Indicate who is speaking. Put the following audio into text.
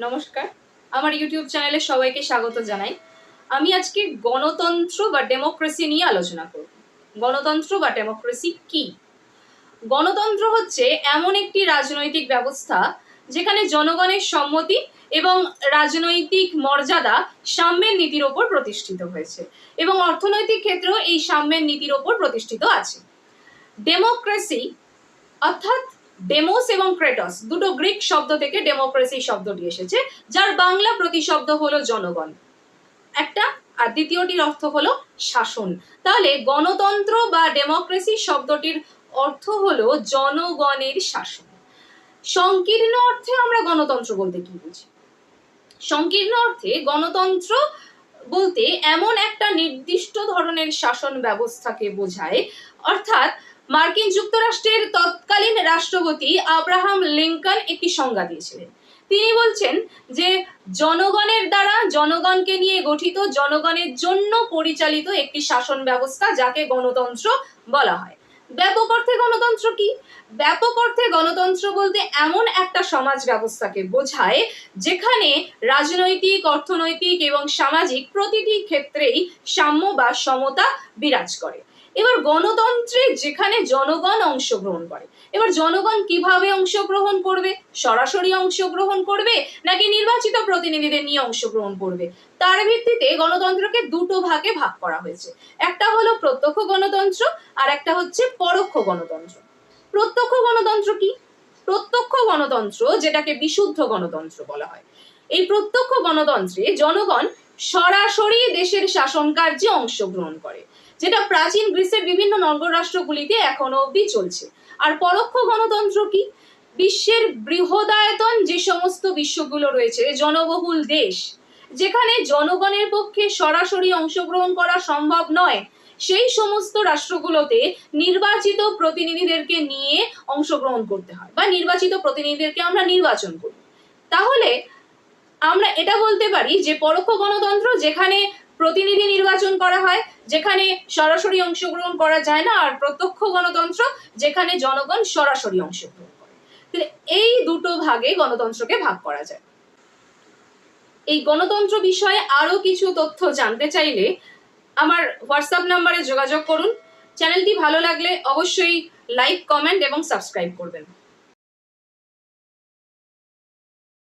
Speaker 1: নমস্কার, আমার ইউটিউব চ্যানেলে সবাইকে স্বাগত জানাই। আমি আজকে গণতন্ত্র বা ডেমোক্রেসি নিয়ে আলোচনা করব। গণতন্ত্র বা ডেমোক্রেসি কি? গণতন্ত্র হচ্ছে এমন একটি রাজনৈতিক ব্যবস্থা যেখানে জনগণের সম্মতি এবং রাজনৈতিক মর্যাদা সাম্যের নীতির ওপর প্রতিষ্ঠিত হয়েছে এবং অর্থনৈতিক ক্ষেত্রেও এই সাম্যের নীতির ওপর প্রতিষ্ঠিত আছে। ডেমোক্রেসি অর্থাৎ ডেমোস এবং ক্রেটস দুটো গ্রিক শব্দ থেকে ডেমোক্রেসি শব্দটি এসেছে, যার বাংলা প্রতিশব্দ হলো জনগণ একটা, আর দ্বিতীয়টির অর্থ হলো শাসন। তাহলে গণতন্ত্র বা ডেমোক্রেসি শব্দটির অর্থ হলো জনগণের শাসন। সংকীর্ণ অর্থে আমরা গণতন্ত্র বলতে কি বুঝি? সংকীর্ণ অর্থে গণতন্ত্র বলতে এমন একটা নির্দিষ্ট ধরনের শাসন ব্যবস্থাকে বোঝায়, অর্থাৎ মার্কিন যুক্তরাষ্ট্রের তৎকালীন রাষ্ট্রপতি আব্রাহাম লিঙ্কন একটি সংজ্ঞা দিয়েছিলেন। তিনি বলছেন যে জনগণের দ্বারা জনগণকে নিয়ে গঠিত, জনগণের জন্য পরিচালিত একটি শাসন ব্যবস্থা, যাকে গণতন্ত্র বলা হয়। ব্যাপক অর্থে গণতন্ত্র কি? ব্যাপক অর্থে গণতন্ত্র বলতে এমন একটা সমাজ ব্যবস্থাকে বোঝায় যেখানে রাজনৈতিক, অর্থনৈতিক এবং সামাজিক প্রতিটি ক্ষেত্রেই সাম্য বা সমতা বিরাজ করে। এবার গণতন্ত্রে যেখানে জনগণ অংশগ্রহণ করে, এবার জনগণ কিভাবে অংশগ্রহণ করবে? সরাসরি অংশগ্রহণ করবে নাকি নির্বাচিত প্রতিনিধিদের নিয়ে অংশগ্রহণ করবে? তার ভিত্তিতে গণতন্ত্রকে দুটো ভাগে ভাগ করা হয়েছে। একটা হলো প্রত্যক্ষ গণতন্ত্র আর একটা হচ্ছে পরোক্ষ গণতন্ত্র। প্রত্যক্ষ গণতন্ত্র কি? প্রত্যক্ষ গণতন্ত্র, যেটাকে বিশুদ্ধ গণতন্ত্র বলা হয়, এই প্রত্যক্ষ গণতন্ত্রে জনগণ সরাসরি দেশের শাসন কার্যে অংশগ্রহণ করে, যেটা প্রাচীন গ্রিসের বিভিন্ন নগররাষ্ট্রগুলিতে এখনো অবধি চলছে। আর পরোক্ষ গণতন্ত্র কি? বিশ্বের বৃহদায়তন যে সমস্ত বিশ্বগুলো রয়েছে, জনবহুল দেশ, যেখানে জনগণের পক্ষে সরাসরি অংশগ্রহণ করা সম্ভব নয়, সেই সমস্ত রাষ্ট্রগুলোতে নির্বাচিত প্রতিনিধিদেরকে নিয়ে অংশগ্রহণ করতে হয় বা নির্বাচিত প্রতিনিধিদেরকে আমরা নির্বাচন করি। তাহলে আমরা এটা বলতে পারি যে পরোক্ষ গণতন্ত্র যেখানে প্রতিনিধি নির্বাচন করা হয়, যেখানে সরাসরি অংশগ্রহণ করা যায় না, আর প্রত্যক্ষ গণতন্ত্র যেখানে জনগণ সরাসরি অংশগ্রহণ করে। এই দুটো ভাগে গণতন্ত্রকে ভাগ করা যায়। এই গণতন্ত্র বিষয়ে আরো কিছু তথ্য জানতে চাইলে আমার হোয়াটসঅ্যাপ নাম্বারে যোগাযোগ করুন। চ্যানেলটি ভালো লাগলে অবশ্যই লাইক, কমেন্ট এবং সাবস্ক্রাইব করবেন।